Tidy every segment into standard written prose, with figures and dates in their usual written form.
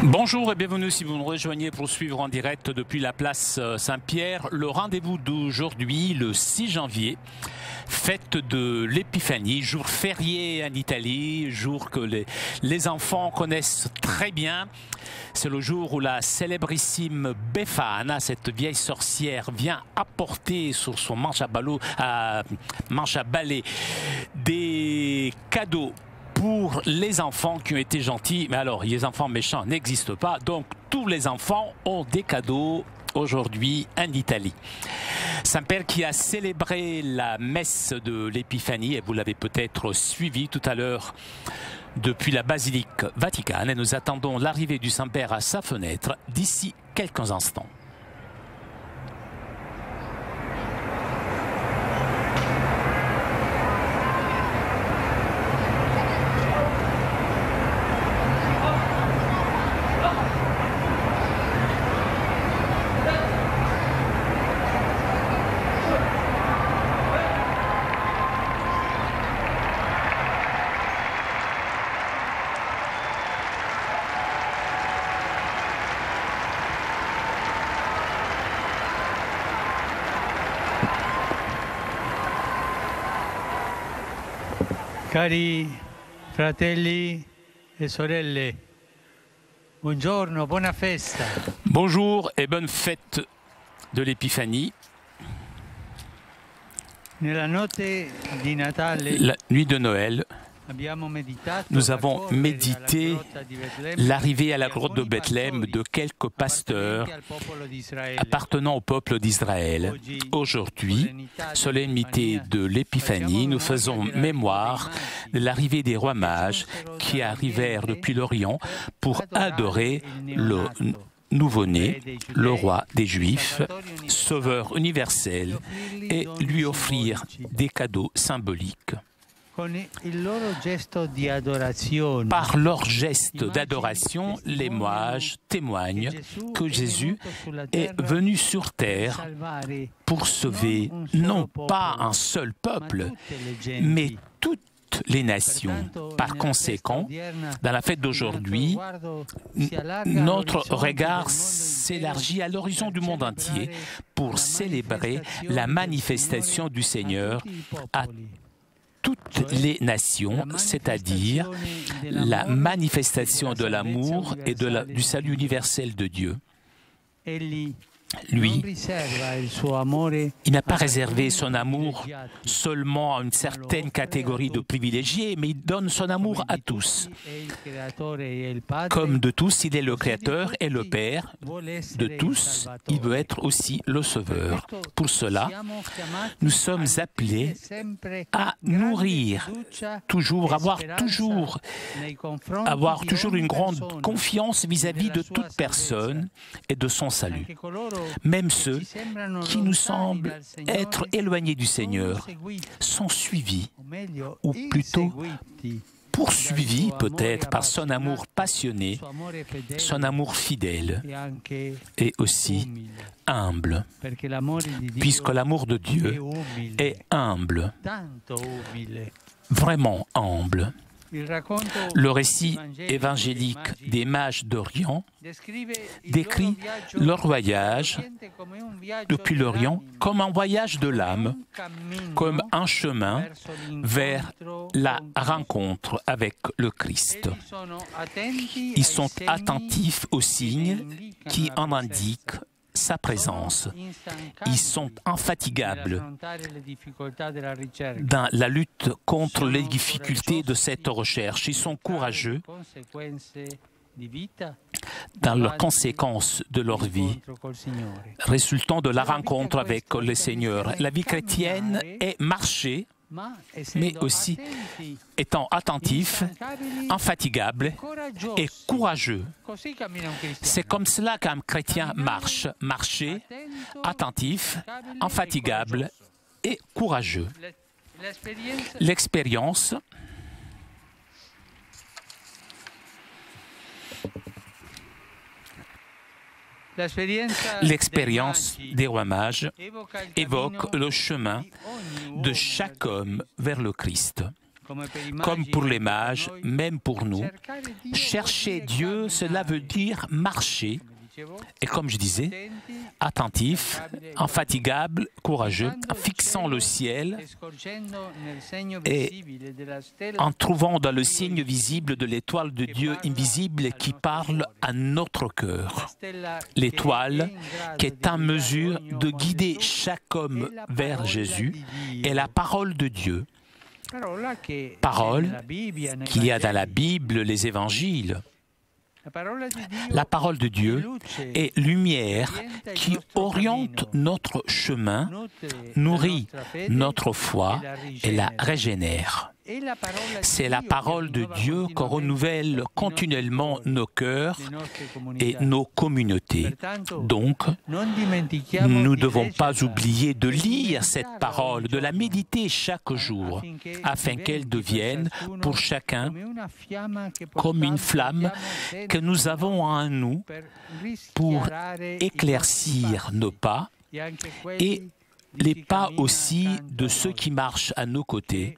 Bonjour et bienvenue si vous nous rejoignez pour suivre en direct depuis la place Saint-Pierre le rendez-vous d'aujourd'hui, le 6 janvier, fête de l'Épiphanie, jour férié en Italie, jour que les enfants connaissent très bien. C'est le jour où la célébrissime Befana, cette vieille sorcière, vient apporter sur son manche à balai des cadeaux pour les enfants qui ont été gentils. Mais alors, les enfants méchants n'existent pas, donc tous les enfants ont des cadeaux aujourd'hui en Italie. Saint-Père qui a célébré la messe de l'Épiphanie, et vous l'avez peut-être suivi tout à l'heure depuis la basilique Vaticane, et nous attendons l'arrivée du Saint-Père à sa fenêtre d'ici quelques instants. Cari fratelli e sorelle, buongiorno, buona festa. Bonjour et bonne fête de l'Épiphanie. Nella notte di Natale, la nuit de Noël, nous avons médité l'arrivée à la grotte de Bethléem de quelques pasteurs appartenant au peuple d'Israël. Aujourd'hui, solennité de l'Épiphanie, nous faisons mémoire de l'arrivée des rois mages qui arrivèrent depuis l'Orient pour adorer le nouveau-né, le roi des Juifs, sauveur universel, et lui offrir des cadeaux symboliques. Par leur geste d'adoration, les mages témoignent que Jésus est venu sur terre pour sauver non pas un seul peuple, mais toutes les nations. Par conséquent, dans la fête d'aujourd'hui, notre regard s'élargit à l'horizon du monde entier pour célébrer la manifestation du Seigneur à toutes les nations, c'est-à-dire la manifestation de l'amour et du salut universel de Dieu. Lui, il n'a pas réservé son amour seulement à une certaine catégorie de privilégiés, mais il donne son amour à tous. Comme de tous, il est le Créateur et le Père. De tous, il veut être aussi le Sauveur. Pour cela, nous sommes appelés à nourrir, avoir toujours une grande confiance vis-à-vis de toute personne et de son salut. Même ceux qui nous semblent être éloignés du Seigneur sont suivis, ou plutôt poursuivis peut-être par son amour passionné, son amour fidèle et aussi humble, puisque l'amour de Dieu est humble, vraiment humble. Le récit évangélique des mages d'Orient décrit leur voyage depuis l'Orient comme un voyage de l'âme, comme un chemin vers la rencontre avec le Christ. Ils sont attentifs aux signes qui en indiquent sa présence. Ils sont infatigables dans la lutte contre les difficultés de cette recherche. Ils sont courageux dans les conséquences de leur vie, résultant de la rencontre avec le Seigneur. La vie chrétienne est marcher, mais aussi étant attentif, infatigable et courageux. C'est comme cela qu'un chrétien marche, marcher, attentif, infatigable et courageux. L'expérience L'expérience des rois mages évoque le chemin de chaque homme vers le Christ. Comme pour les mages, même pour nous, chercher Dieu, cela veut dire marcher. Et comme je disais, attentif, infatigable, courageux, en fixant le ciel et en trouvant dans le signe visible de l'étoile de Dieu invisible qui parle à notre cœur. L'étoile qui est en mesure de guider chaque homme vers Jésus est la parole de Dieu. Parole qu'il y a dans la Bible, les évangiles. La parole de Dieu est lumière qui oriente notre chemin, nourrit notre foi et la régénère. C'est la parole de Dieu qui renouvelle continuellement nos cœurs et nos communautés. Donc, nous ne devons pas oublier de lire cette parole, de la méditer chaque jour, afin qu'elle devienne pour chacun comme une flamme que nous avons en nous pour éclaircir nos pas et les pas aussi de ceux qui marchent à nos côtés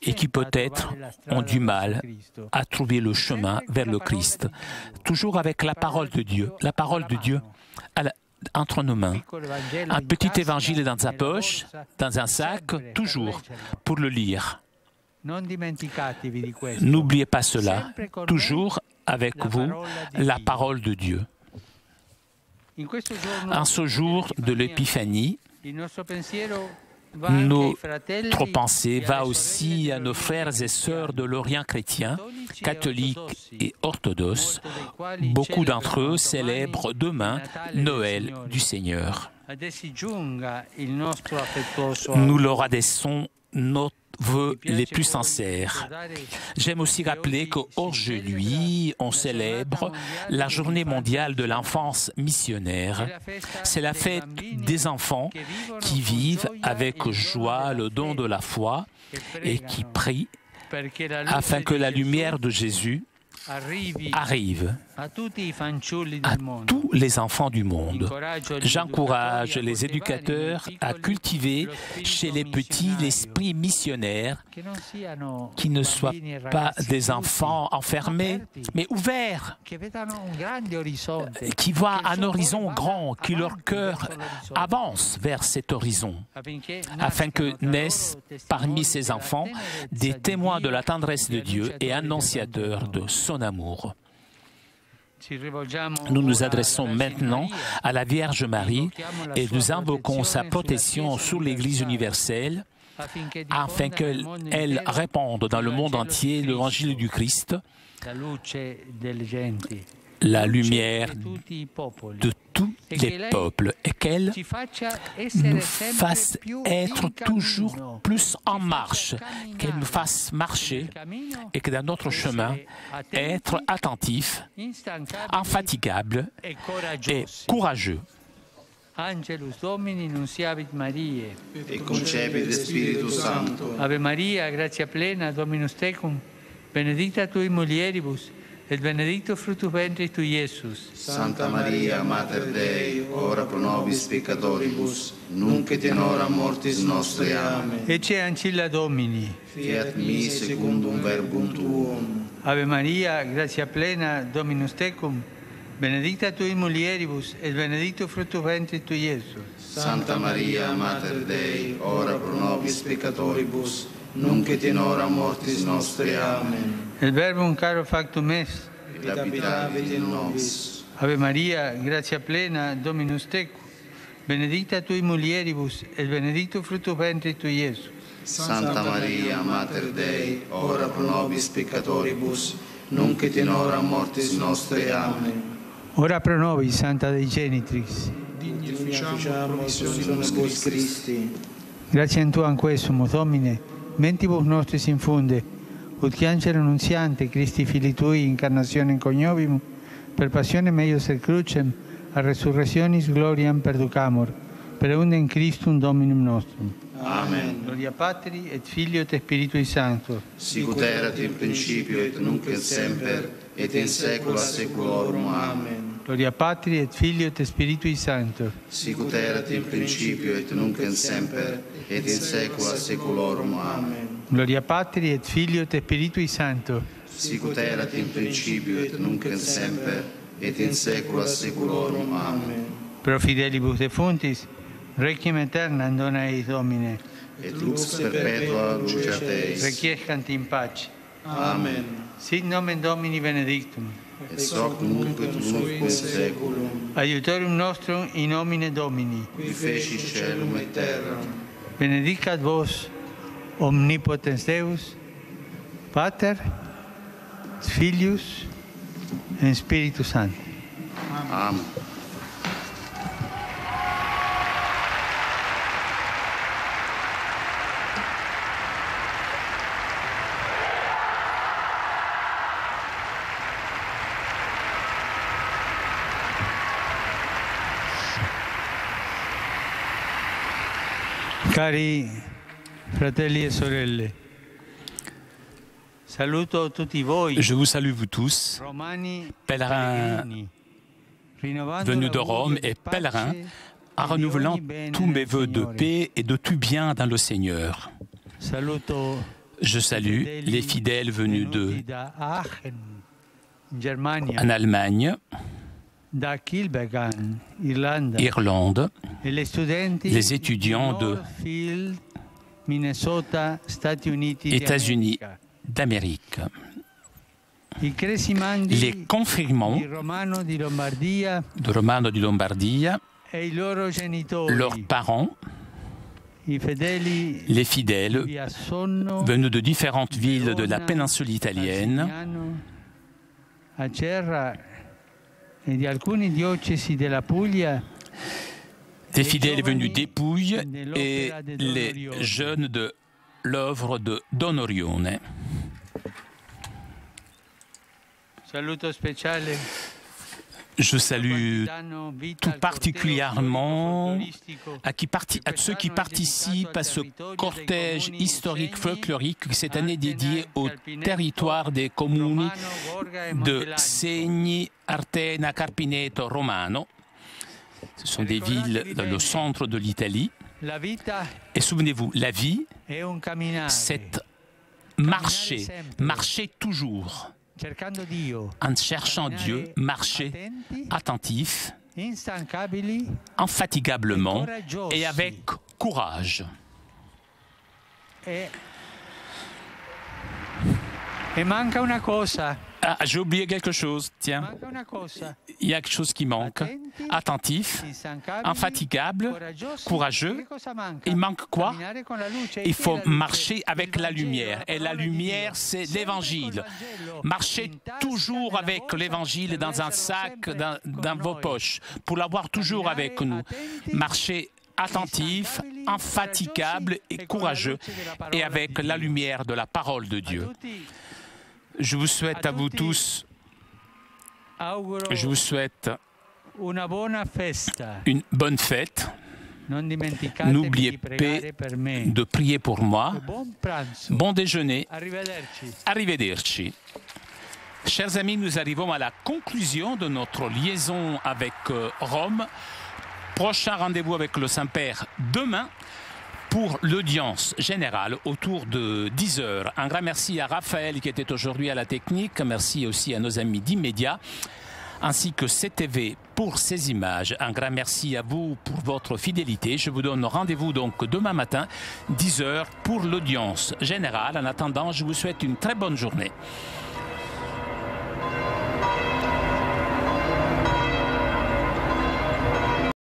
et qui peut-être ont du mal à trouver le chemin vers le Christ. Toujours avec la parole de Dieu entre nos mains. Un petit évangile dans sa poche, dans un sac, toujours pour le lire. N'oubliez pas cela, toujours avec vous, la parole de Dieu. En ce jour de l'Épiphanie, notre pensée va aussi à nos frères et sœurs de l'Orient chrétien, catholiques et orthodoxes. Beaucoup d'entre eux célèbrent demain Noël du Seigneur. Nous leur adressons nos vœux les plus sincères. J'aime aussi rappeler qu'aujourd'hui, on célèbre la journée mondiale de l'enfance missionnaire. C'est la fête des enfants qui vivent avec joie le don de la foi et qui prient afin que la lumière de Jésus arrive à tous les enfants du monde. J'encourage les éducateurs à cultiver chez les petits l'esprit missionnaire, qui ne soient pas des enfants enfermés, mais ouverts, qui voient un horizon grand, que leur cœur avance vers cet horizon, afin que naissent parmi ces enfants des témoins de la tendresse de Dieu et annonciateurs de son amour. Nous nous adressons maintenant à la Vierge Marie et nous invoquons sa protection sur l'Église universelle afin qu'elle répande dans le monde entier l'évangile du Christ, la lumière de tous les peuples, et qu'elle nous fasse être toujours plus en marche, qu'elle nous fasse marcher et que dans notre chemin, être attentif, infatigable et courageux. Angelus Domini nunciavit Mariae, et concepit Spiritus Sancto. Ave Maria, gratia plena, Dominus tecum, benedicta tui mulieribus, et benedictus fructus ventris tui, Iesus. Santa Maria, Mater Dei, ora pro nobis peccatoribus, nunc et in hora mortis nostre. Amen. Ecce ancilla Domini. Fiat mi secundum verbum tuum. Ave Maria, gratia plena, Dominus tecum, benedicta tui mulieribus, et benedictus fructus ventris tui, Iesus. Santa Maria, Mater Dei, ora pro nobis peccatoribus, nunc et in hora mortis nostre. Amen. Il verbum caro factum est. Et habitavit in nobis. Ave Maria, gratia plena, Dominus tecum, benedicta tui mulieribus, et benedictus fructus ventris tui, Iesus. Santa Maria, Mater Dei, ora pro nobis peccatoribus, nunc et in hora mortis nostre. Amen. Ora pro nobis, Santa Dei Genitrix. Digni ficiamur promissionibus Christi. Grazie Tuam quesumus, Domine, mentibus nostris infunde, ut qui angelo nunziante Christi Filii Tui incarnationem coniovimus, per passionem eius et crucem, a resurrectionis gloriam perducamur, per undem Christum Dominum nostrum. Amen. Gloria Patri et Filio et Spiritui Sancto. Sicut erat in principio et nunc et semper et in saecula saeculorum. Amen. Gloria Patri et Filio et Spiritui Sancto. Sicut erat in principio et nunc et semper et in saecula saeculorum. Amen. Gloria Patri et Filio et Spiritui Sancto. Sic ut erat in principio et nunc et semper et in saecula saeculorum. Amen. Pro fidelibus defuntis, requiem aeternam dona eis Domine. Et lux perpetua luceat eis. Requiescant in pace. Amen. Sit nomen Domini benedictum. Et hoc nunc et nunc in saeculum. Aiutorium nostrum in nomine Domini. Qui feci caelum et terram. Benedicat vos, omnipotens Deus, Pater, Filius et Spiritus Sanctus. Amen. Cari fratelli e sorelle, saluto tutti voi, Je vous salue vous tous, romani, pèlerins pellegrini, rinnovando venus de l'augurio Rome di et pace pèlerins, en e di renouvelant ogni bene tous mes nel vœux de Signore. paix et de tout bien dans le Seigneur. Saluto Je salue les fidèles venus venuti da Aachen, in Germania, en Allemagne, da Kilbegan, Irlanda, Irlande, e les studenti les étudiants di de Northfield, Minnesota, Stati Uniti États-Unis d'America. d'Amérique, I cresimandi les confirmants di Romano di Lombardia de Romano di Lombardia, e i loro genitori, leurs parents, i fedeli les fidèles di Assonno, venus de différentes villes de la Verona, péninsule italienne, Arsignano, Acerra e di alcune diocesi della Puglia, des fidèles venus d'Épouille et les jeunes de l'œuvre de Don Orione. saluto speciale Je salue danno vita tout al particulièrement corteo folcloristico à ceux qui participent à ce cortège historique folklorique qui cette année dédié au territoire des communes Romano, Borga e de Montelagno. Segni, Artena, Carpineto, Romano. Ce sont des villes dans le centre de l'Italie. La vita Et souvenez-vous, la vie, è un camminare, c'est marcher toujours, cercando Dio, en cherchant Dieu, marcher attenti, attentif, instancabili infatigablement coraggiosi. et avec courage. E manca una cosa, Ah, j'ai oublié quelque chose, tiens. manca una cosa. Il y a quelque chose qui manque. Attentif, Instancabili, infatigable, coraggiosi. courageux. Che cosa manca? Il manque quoi? Camminare con la luce. Il E faut chi è la luce? marcher avec Il la Vangelo, lumière. Et la parola di lumière, Dio. c'est Sempre l'évangile. col Vangelo Marchez in tasca, toujours nella avec borsa, l'évangile per dans un esserlo sac, sempre dans con vos noi. poches, pour l'avoir toujours avec nous. Attenti, Marchez attentif, infatigable et courageux, et avec la lumière de la parole de Dieu. Je vous souhaite à vous tous, auguro je vous souhaite una buona festa. une bonne fête. Non dimenticatevi N'oubliez di pregare pas per me. de prier pour moi. Buon pranzo. Bon déjeuner. Arrivederci. Arrivederci. Chers amis, nous arrivons à la conclusion de notre liaison avec Rome. Prochain rendez-vous avec le Saint-Père demain pour l'audience générale autour de 10 heures. Un grand merci à Raphaël qui était aujourd'hui à la technique. Merci aussi à nos amis d'Immédiat, ainsi que CTV pour ces images. Un grand merci à vous pour votre fidélité. Je vous donne rendez-vous donc demain matin, 10 heures, pour l'audience générale. En attendant, je vous souhaite une très bonne journée.